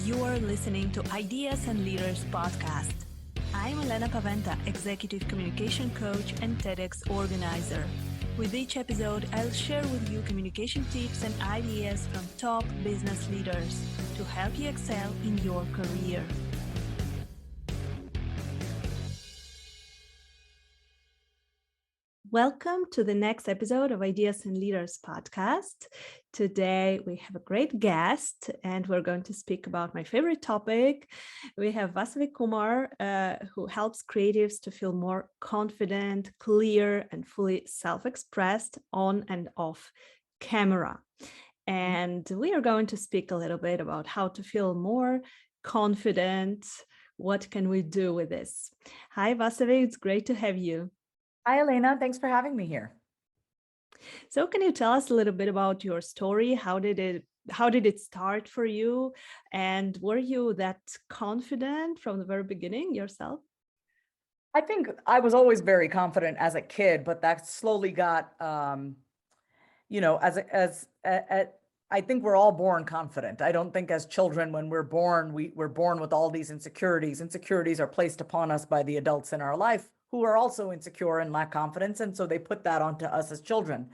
You are listening to Ideas and Leaders podcast. I'm Elena Paweta, Executive Communication Coach and TEDx organizer. With each episode, I'll share with you communication tips and ideas from top business leaders to help you excel in your career. Welcome to the next episode of Ideas and Leaders podcast. Today we have a great guest and we're going to speak about my favorite topic. We have Vasavi Kumar, who helps creatives to feel more confident, clear, and fully self-expressed on and off camera. And we are going to speak a little bit about how to feel more confident. What can we do with this? Hi, Vasavi. It's great to have you. Hi, Elena. Thanks for having me here. So can you tell us a little bit about your story? How did it start for you? And were you that confident from the very beginning yourself? I think I was always very confident as a kid, but that slowly got, I think we're all born confident. I don't think as children, when we're born, we're born with all these insecurities. Insecurities are placed upon us by the adults in our life who are also insecure and lack confidence. And so they put that onto us as children,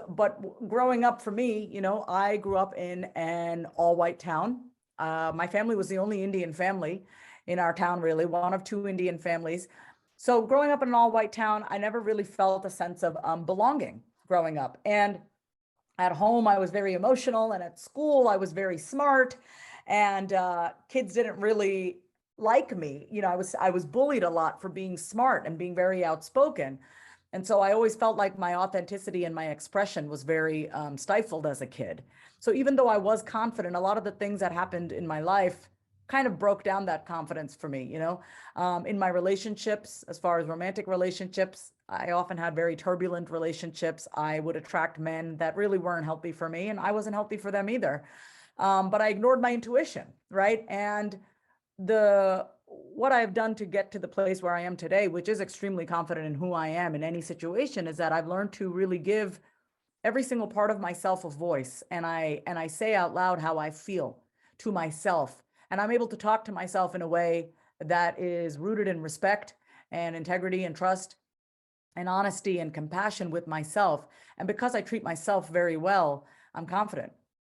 but growing up for me, I grew up in an all-white town. My family was the only Indian family in our town, really, one of two Indian families. So growing up in an all-white town, I never really felt a sense of belonging growing up. And at home, I was very emotional, and at school, I was very smart, and kids didn't really like me. I was bullied a lot for being smart and being very outspoken. And so I always felt like my authenticity and my expression was very stifled as a kid. So even though I was confident, a lot of the things that happened in my life kind of broke down that confidence for me. In my relationships, as far as romantic relationships, I often had very turbulent relationships. I would attract men that really weren't healthy for me, and I wasn't healthy for them either. But I ignored my intuition, right? And what I've done to get to the place where I am today, which is extremely confident in who I am in any situation, is that I've learned to really give every single part of myself a voice. And I say out loud how I feel to myself. And I'm able to talk to myself in a way that is rooted in respect and integrity and trust and honesty and compassion with myself. And because I treat myself very well, I'm confident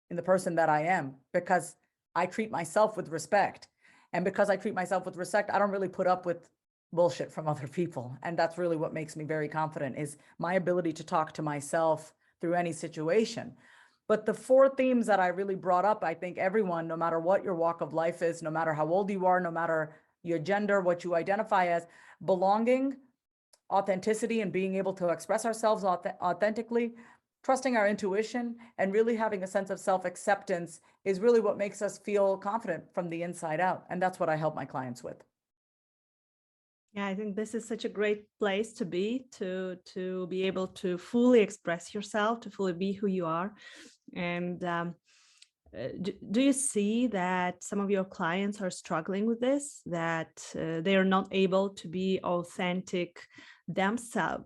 in the person that I am because I treat myself with respect. And because I treat myself with respect, I don't really put up with bullshit from other people. And that's really what makes me very confident, is my ability to talk to myself through any situation. But the four themes that I really brought up, I think everyone, no matter what your walk of life is, no matter how old you are, no matter your gender, what you identify as, belonging, authenticity, and being able to express ourselves authentically, trusting our intuition, and really having a sense of self-acceptance is really what makes us feel confident from the inside out. And that's what I help my clients with. Yeah, I think this is such a great place to be able to fully express yourself, to fully be who you are. And do you see that some of your clients are struggling with this, that they are not able to be authentic themselves,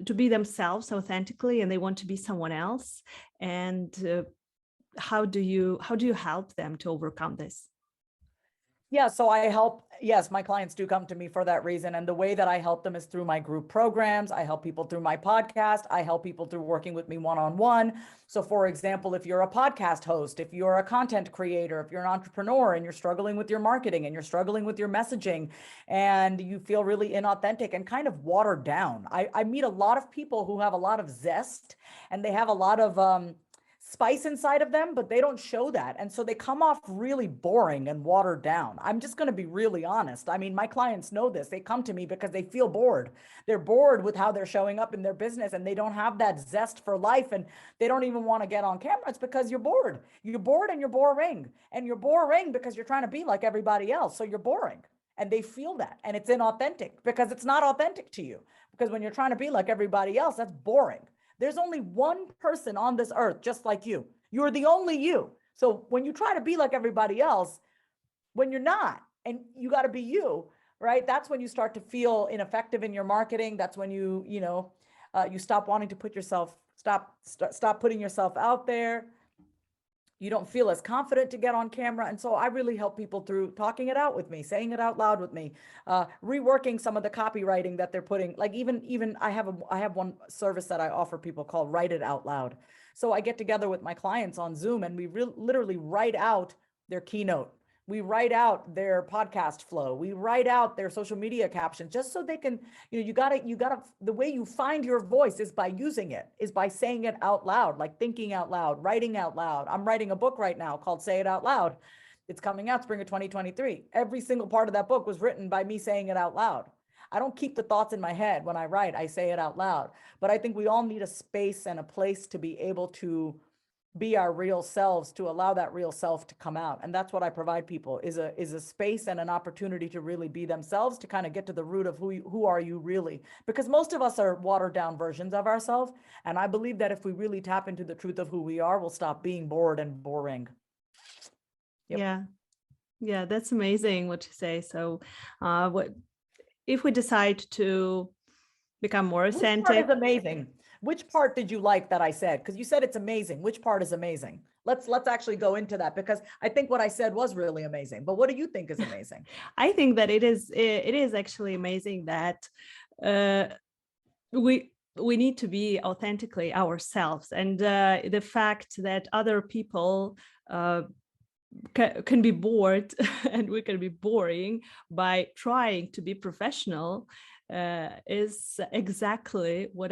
to be themselves authentically, and they want to be someone else? And how do you help them to overcome this? Yeah, so yes, my clients do come to me for that reason. And the way that I help them is through my group programs. I help people through my podcast. I help people through working with me one-on-one. So for example, if you're a podcast host, if you're a content creator, if you're an entrepreneur and you're struggling with your marketing and you're struggling with your messaging and you feel really inauthentic and kind of watered down. I meet a lot of people who have a lot of zest and they have a lot of spice inside of them, but they don't show that. And so they come off really boring and watered down. I'm just going to be really honest. I mean, my clients know this. They come to me because they feel bored. They're bored with how they're showing up in their business and they don't have that zest for life. And they don't even want to get on camera. It's because you're bored. You're bored and you're boring. And you're boring because you're trying to be like everybody else. So you're boring. And they feel that. And it's inauthentic because it's not authentic to you. Because when you're trying to be like everybody else, that's boring. There's only one person on this earth just like you. You're the only you. So when you try to be like everybody else, when you're not, and you got to be you, right? That's when you start to feel ineffective in your marketing. That's when you stop wanting to stop putting yourself out there. You don't feel as confident to get on camera. And so I really help people through talking it out with me, saying it out loud with me, reworking some of the copywriting that they're putting. Like even I have one service that I offer people called Write It Out Loud. So I get together with my clients on Zoom and we literally write out their keynote. We write out their podcast flow. We write out their social media captions just so they can, you gotta, the way you find your voice is by using it, is by saying it out loud, like thinking out loud, writing out loud. I'm writing a book right now called Say It Out Loud. It's coming out spring of 2023. Every single part of that book was written by me saying it out loud. I don't keep the thoughts in my head when I write, I say it out loud. But I think we all need a space and a place to be able to be our real selves, to allow that real self to come out. And that's what I provide people, is a space and an opportunity to really be themselves, to kind of get to the root of who are you really? Because most of us are watered down versions of ourselves. And I believe that if we really tap into the truth of who we are, we'll stop being bored and boring. Yep. Yeah. Yeah, that's amazing what you say. So what if we decide to become more authentic? Which part is amazing? Which part did you like that I said? Because you said it's amazing. Which part is amazing? Let's actually go into that, because I think what I said was really amazing. But what do you think is amazing? I think that it is actually amazing that we need to be authentically ourselves, and the fact that other people can be bored and we can be boring by trying to be professional is exactly what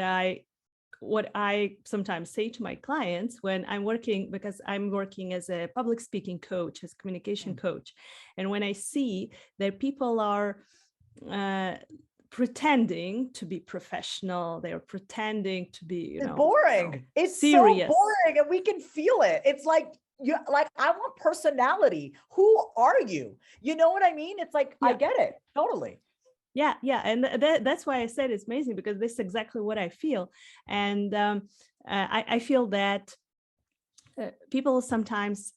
I sometimes say to my clients when I'm working, because I'm working as a public speaking coach, as a communication coach. And when I see that people are pretending to be professional, they're pretending to be, it's boring. It's serious. So boring, and we can feel it. It's like, I want personality. Who are you? You know what I mean? It's like, yeah. I get it. Totally. Yeah. And that's why I said it's amazing, because this is exactly what I feel. And I feel that people sometimes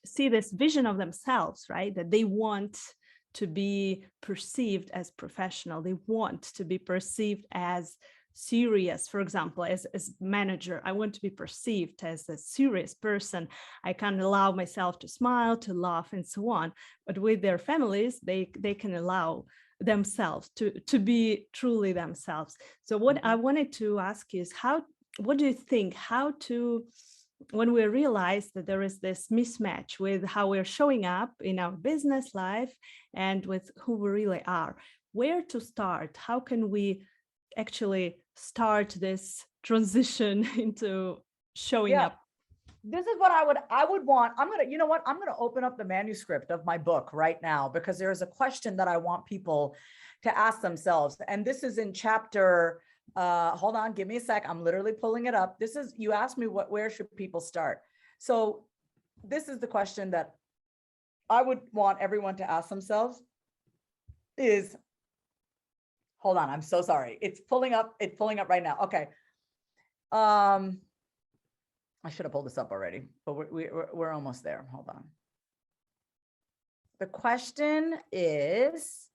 see this vision of themselves, right? That they want to be perceived as professional. They want to be perceived as serious. For example, as manager, I want to be perceived as a serious person. I can allow myself to smile, to laugh, and so on. But with their families, they can allow themselves to be truly themselves. So what I wanted to ask you is, what do you think, when we realize that there is this mismatch with how we're showing up in our business life and with who we really are, where to start? How can we actually start this transition into showing up? This is what I would want. I'm going to open up the manuscript of my book right now, because there's a question that I want people to ask themselves. And this is in chapter, hold on, give me a sec. I'm literally pulling it up. You asked me where should people start? So this is the question that I would want everyone to ask themselves is, hold on, I'm so sorry. It's pulling up right now. Okay. I should have pulled this up already, but we're almost there. Hold on. The question is,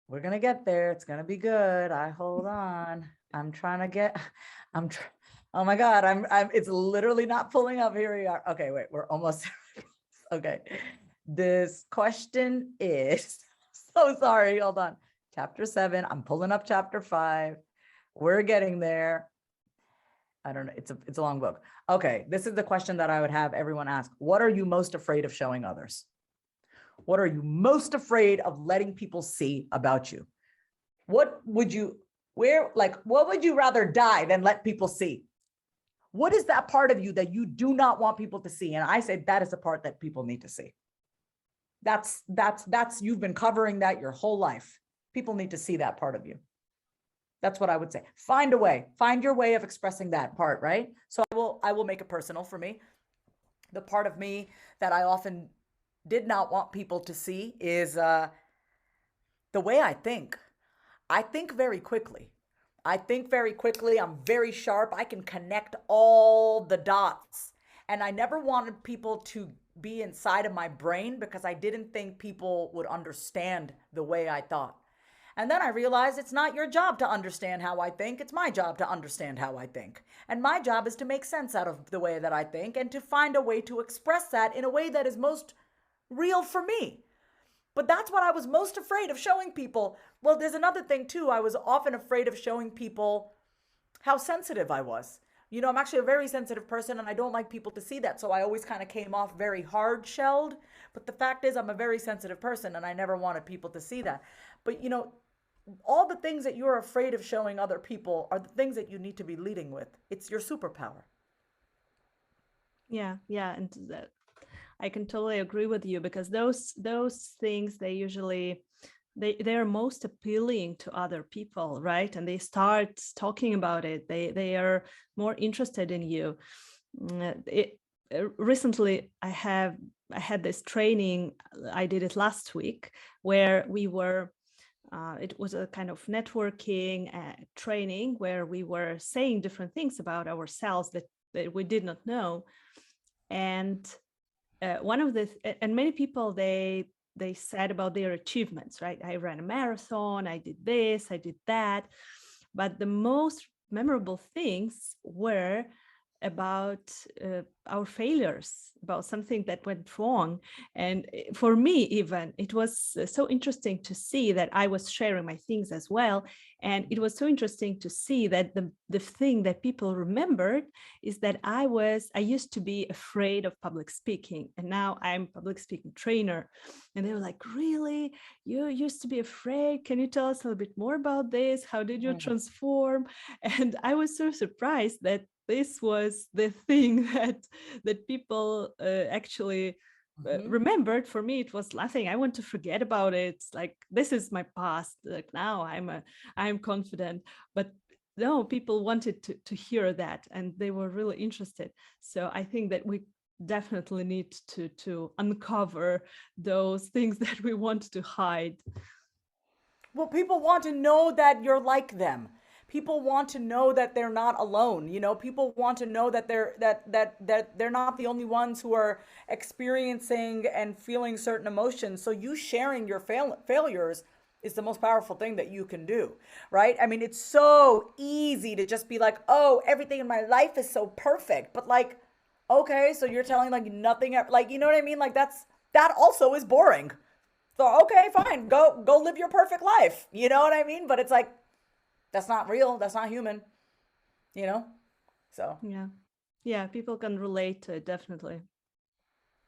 we're going to get there. It's going to be good. Hold on. Oh my God, it's literally not pulling up. Here we are. Okay, wait, we're almost. Okay. This question is, so sorry. Hold on. Chapter 7. I'm pulling up chapter 5. We're getting there. I don't know. It's a long book. Okay. This is the question that I would have everyone ask. What are you most afraid of showing others? What are you most afraid of letting people see about you? What would you rather die than let people see? What is that part of you that you do not want people to see? And I say that is the part that people need to see. That's you've been covering that your whole life. People need to see that part of you. That's what I would say. Find your way of expressing that part, right? So I will make it personal for me. The part of me that I often did not want people to see is the way I think. I think very quickly. I'm very sharp. I can connect all the dots. And I never wanted people to be inside of my brain, because I didn't think people would understand the way I thought. And then I realized it's not your job to understand how I think. It's my job to understand how I think. And my job is to make sense out of the way that I think and to find a way to express that in a way that is most real for me. But that's what I was most afraid of showing people. Well, there's another thing too. I was often afraid of showing people how sensitive I was. You know, I'm actually a very sensitive person and I don't like people to see that. So I always kind of came off very hard shelled. But the fact is, I'm a very sensitive person and I never wanted people to see that. But, you know, all the things that you're afraid of showing other people are the things that you need to be leading with. It's your superpower. Yeah, yeah, and I can totally agree with you, because those things, they usually they're most appealing to other people, right? And they start talking about it. They are more interested in you. Recently, I had this training. I did it last week, where we were. It was a kind of networking training where we were saying different things about ourselves that we did not know. And one of the and many people, they said about their achievements, right? I ran a marathon, I did this, I did that. But the most memorable things were about our failures, about something that went wrong. And for me, even, it was so interesting to see that I was sharing my things as well. And it was so interesting to see that the thing that people remembered is that I used to be afraid of public speaking, and now I'm a public speaking trainer. And they were like, really? You used to be afraid? Can you tell us a little bit more about this? How did you transform? And I was so surprised that this was the thing that people actually remembered. For me, it was nothing. I want to forget about it. It's like, this is my past. Like, now I'm confident. But no, people wanted to hear that, and they were really interested. So I think that we definitely need to uncover those things that we want to hide. Well, people want to know that you're like them. People want to know that they're not alone. You know, people want to know that they're not the only ones who are experiencing and feeling certain emotions. So you sharing your failures is the most powerful thing that you can do, right? I mean, it's so easy to just be like, "Oh, everything in my life is so perfect." But like, okay, so you're telling like nothing, like, you know what I mean? Like that also is boring. So okay, fine, go live your perfect life. You know what I mean? But it's like, that's not real. That's not human. You know? So. Yeah, people can relate to it, definitely.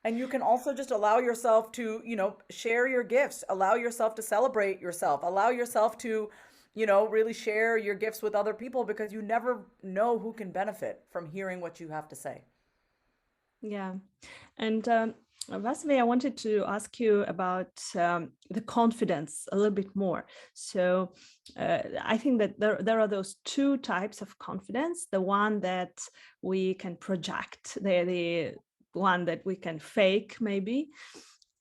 And you can also just allow yourself to, you know, share your gifts, allow yourself to celebrate yourself, allow yourself to, you know, really share your gifts with other people, because you never know who can benefit from hearing what you have to say. Yeah. And Vasavi, I wanted to ask you about the confidence a little bit more. So I think that there are those two types of confidence: the one that we can project, the one that we can fake maybe,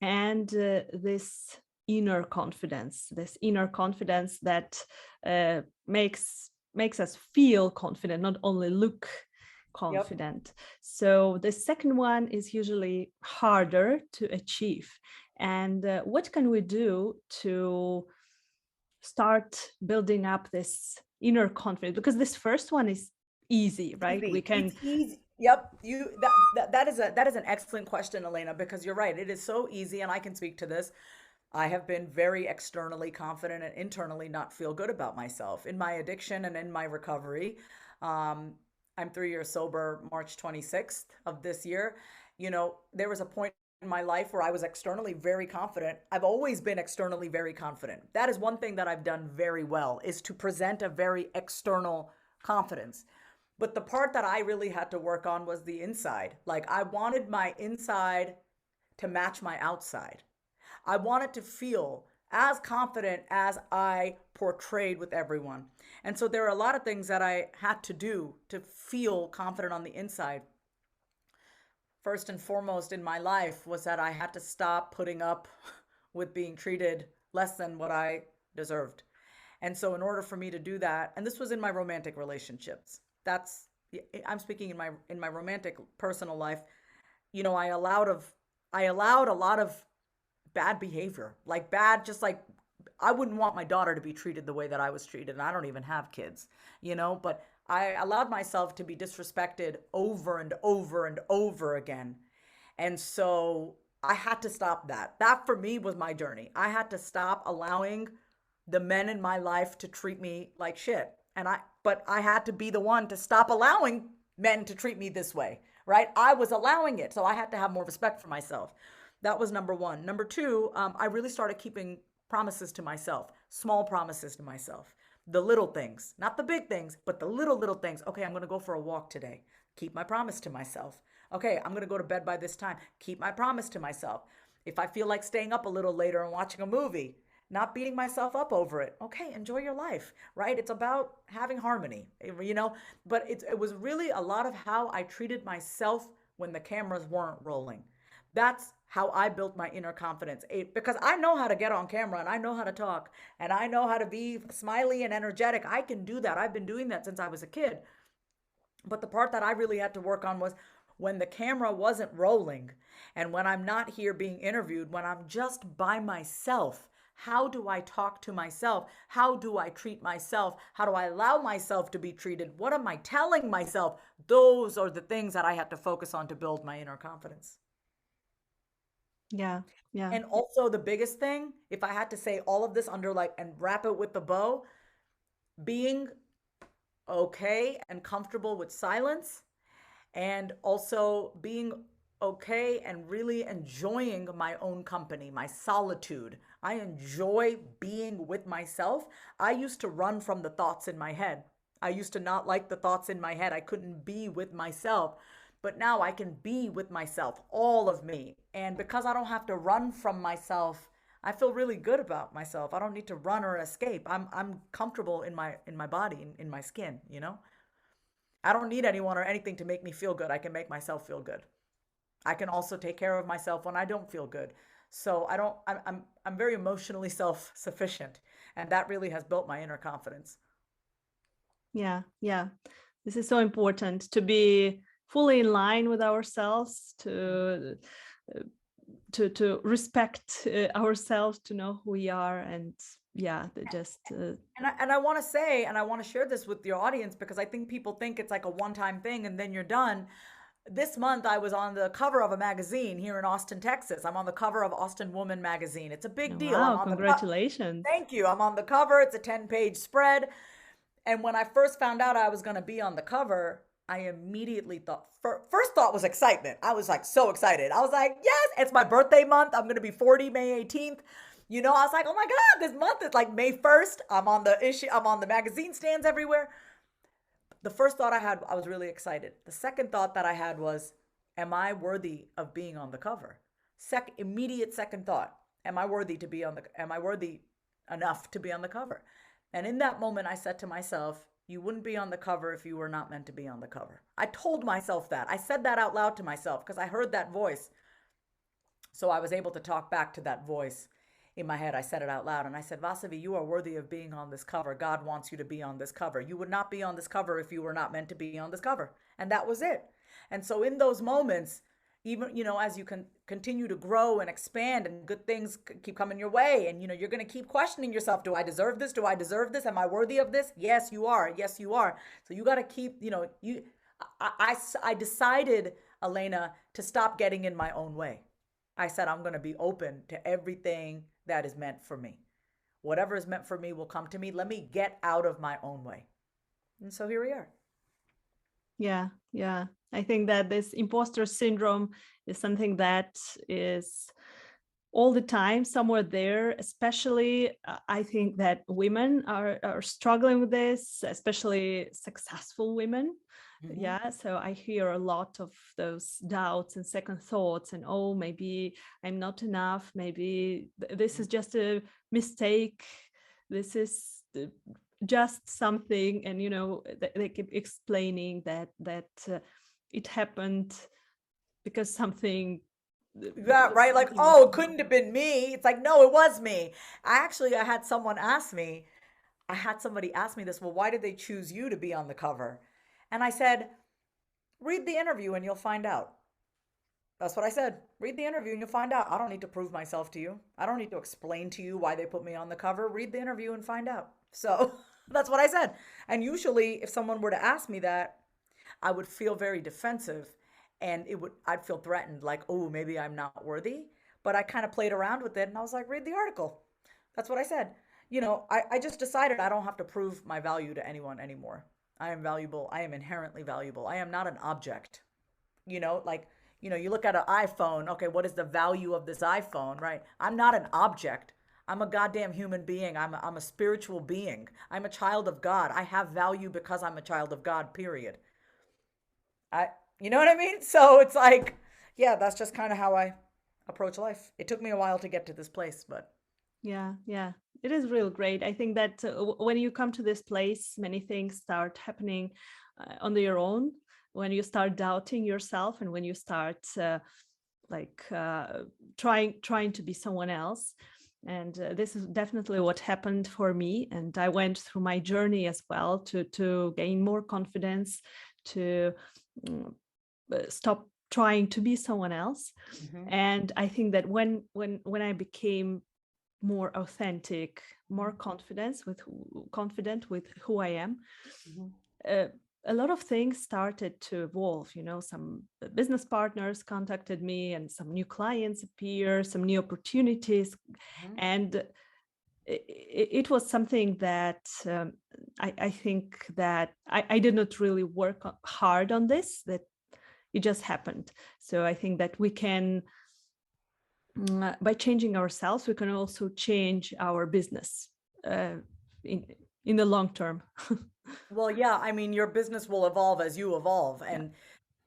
and this inner confidence that makes us feel confident, not only look confident. Yep. So the second one is usually harder to achieve. And what can we do to start building up this inner confidence? Because this first one is easy, right? Easy. We can. It's easy. Yep. That is an excellent question, Elena, because you're right. It is so easy, and I can speak to this. I have been very externally confident and internally not feel good about myself in my addiction and in my recovery. I'm 3 years sober, March 26th of this year. You know, there was a point in my life where I was externally very confident. I've always been externally very confident. That is one thing that I've done very well, is to present a very external confidence. But the part that I really had to work on was the inside. Like, I wanted my inside to match my outside. I wanted to feel as confident as I portrayed with everyone. And so there are a lot of things that I had to do to feel confident on the inside. First and foremost in my life was that I had to stop putting up with being treated less than what I deserved. And so in order for me to do that, and this was in my romantic relationships, I'm speaking in my romantic personal life, you know, I allowed a lot of bad behavior, like bad, just like I wouldn't want my daughter to be treated the way that I was treated. And I don't even have kids, but I allowed myself to be disrespected over and over and over again. And so I had to stop that. That for me was my journey. I had to stop allowing the men in my life to treat me like shit. But I had to be the one to stop allowing men to treat me this way, right? I was allowing it. So I had to have more respect for myself. That was number one. Number two, I really started keeping promises to myself, small promises to myself. The little things, not the big things, but the little things. Okay, I'm going to go for a walk today. Keep my promise to myself. Okay, I'm going to go to bed by this time. Keep my promise to myself. If I feel like staying up a little later and watching a movie, not beating myself up over it. Okay, enjoy your life, right? It's about having harmony, but it was really a lot of how I treated myself when the cameras weren't rolling. That's how I built my inner confidence. Because I know how to get on camera and I know how to talk and I know how to be smiley and energetic. I can do that. I've been doing that since I was a kid. But the part that I really had to work on was when the camera wasn't rolling and when I'm not here being interviewed, when I'm just by myself. How do I talk to myself? How do I treat myself? How do I allow myself to be treated? What am I telling myself? Those are the things that I had to focus on to build my inner confidence. Yeah. Yeah. And also the biggest thing, if I had to say all of this under and wrap it with the bow, being okay and comfortable with silence, and also being okay and really enjoying my own company, my solitude. I enjoy being with myself. I used to run from the thoughts in my head. I used to not like the thoughts in my head. I couldn't be with myself. But now I can be with myself, all of me. And because I don't have to run from myself, I feel really good about myself. I don't need to run or escape. I'm comfortable in my body, in my skin, I don't need anyone or anything to make me feel good. I can make myself feel good. I can also take care of myself when I don't feel good. So I'm very emotionally self-sufficient, and that really has built my inner confidence. Yeah. Yeah. This is so important to be fully in line with ourselves, to respect ourselves, to know who we are, and just and I want to say, and I want to share this with your audience, because I think people think it's like a one-time thing and then you're done. This month I was on the cover of a magazine here in Austin, Texas. I'm on the cover of Austin Woman magazine. It's a big deal. Wow, congratulations. Thank you. I'm on the cover. It's a 10-page spread. And when I first found out I was going to be on the cover, I immediately thought, first thought was excitement. I was like so excited. I was like, yes, it's my birthday month. I'm going to be 40 May 18th. I was like, oh my God, this month is like May 1st. I'm on the issue. I'm on the magazine stands everywhere. The first thought I had, I was really excited. The second thought that I had was, am I worthy of being on the cover? Immediate second thought, am I worthy enough to be on the cover? And in that moment, I said to myself, you wouldn't be on the cover if you were not meant to be on the cover. I told myself that. I said that out loud to myself because I heard that voice. So I was able to talk back to that voice in my head. I said it out loud and I said, Vasavi, you are worthy of being on this cover. God wants you to be on this cover. You would not be on this cover if you were not meant to be on this cover. And that was it. And so in those moments, even, as you can continue to grow and expand and good things keep coming your way. And, you're going to keep questioning yourself. Do I deserve this? Do I deserve this? Am I worthy of this? Yes, you are. Yes, you are. So you got to keep, I decided, Elena, to stop getting in my own way. I said, I'm going to be open to everything that is meant for me. Whatever is meant for me will come to me. Let me get out of my own way. And so here we are. Yeah. Yeah. I think that this imposter syndrome is something that is all the time somewhere there, especially I think that women are struggling with this, especially successful women. Mm-hmm. Yeah, so I hear a lot of those doubts and second thoughts and, oh, maybe I'm not enough, maybe this is just a mistake, this is just something, and they keep explaining that it happened because something. Yeah, right. Like, oh, it couldn't have been me. It's like, no, it was me. I had somebody ask me this. Well, why did they choose you to be on the cover? And I said, read the interview and you'll find out. That's what I said. Read the interview and you'll find out. I don't need to prove myself to you. I don't need to explain to you why they put me on the cover. Read the interview and find out. So that's what I said. And usually, if someone were to ask me that, I would feel very defensive and I'd feel threatened, like, oh, maybe I'm not worthy. But I kind of played around with it and I was like, read the article. That's what I said. I just decided I don't have to prove my value to anyone anymore. I am valuable. I am inherently valuable. I am not an object. Like, you look at an iPhone, okay, what is the value of this iPhone, right? I'm not an object. I'm a goddamn human being. I'm a spiritual being. I'm a child of God. I have value because I'm a child of God, period. You know what I mean? So it's like, yeah, that's just kind of how I approach life. It took me a while to get to this place, but yeah, it is real great. I think that when you come to this place, many things start happening on your own. When you start doubting yourself and when you start trying to be someone else. And this is definitely what happened for me. And I went through my journey as well to gain more confidence, to stop trying to be someone else. And I think that when I became more authentic, more confident with who I am, a lot of things started to evolve. Some business partners contacted me and some new clients appear, some new opportunities. And it was something that I think that I did not really work hard on this, that it just happened. So I think that we can, by changing ourselves, we can also change our business in the long term. well, yeah, I mean, your business will evolve as you evolve. And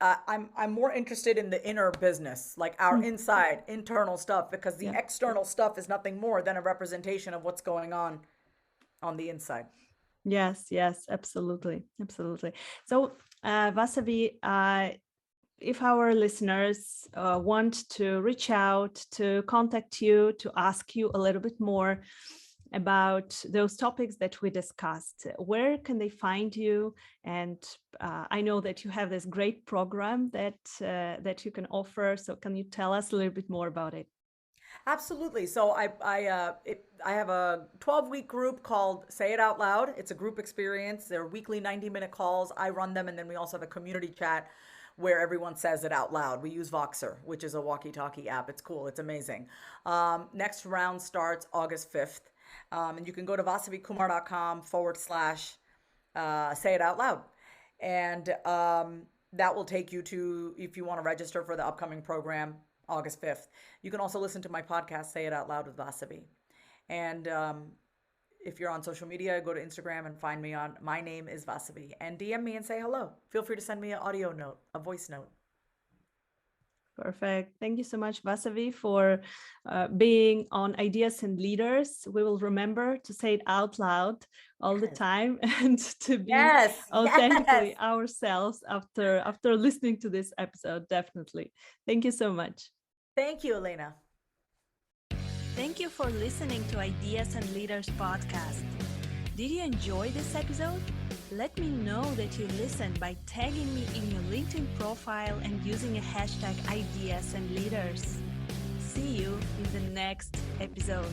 I'm more interested in the inner business, like our inside, internal stuff, because the external stuff is nothing more than a representation of what's going on the inside. Yes, absolutely. So, Vasavi, if our listeners want to reach out, to contact you, to ask you a little bit more about those topics that we discussed, where can they find you? And I know that you have this great program that you can offer. So can you tell us a little bit more about it? Absolutely. So I have a 12-week group called Say It Out Loud. It's a group experience. They're weekly 90-minute calls. I run them, and then we also have a community chat where everyone says it out loud. We use Voxer, which is a walkie-talkie app. It's cool. It's amazing. Next round starts August 5th. And you can go to vasavikumar.com/say it out loud. And that will take you to, if you want to register for the upcoming program, August 5th. You can also listen to my podcast, Say It Out Loud with Vasavi. And if you're on social media, go to Instagram and find me on, my name is Vasavi, and DM me and say hello. Feel free to send me an audio note, a voice note. Perfect. Thank you so much, Vasavi, for being on Ideas and Leaders. We will remember to say it out loud all the time and to be authentically ourselves after listening to this episode. Definitely. Thank you so much. Thank you, Elena. Thank you for listening to Ideas and Leaders podcast. Did you enjoy this episode? Let me know that you listened by tagging me in your LinkedIn profile and using a hashtag Ideas and Leaders. See you in the next episode.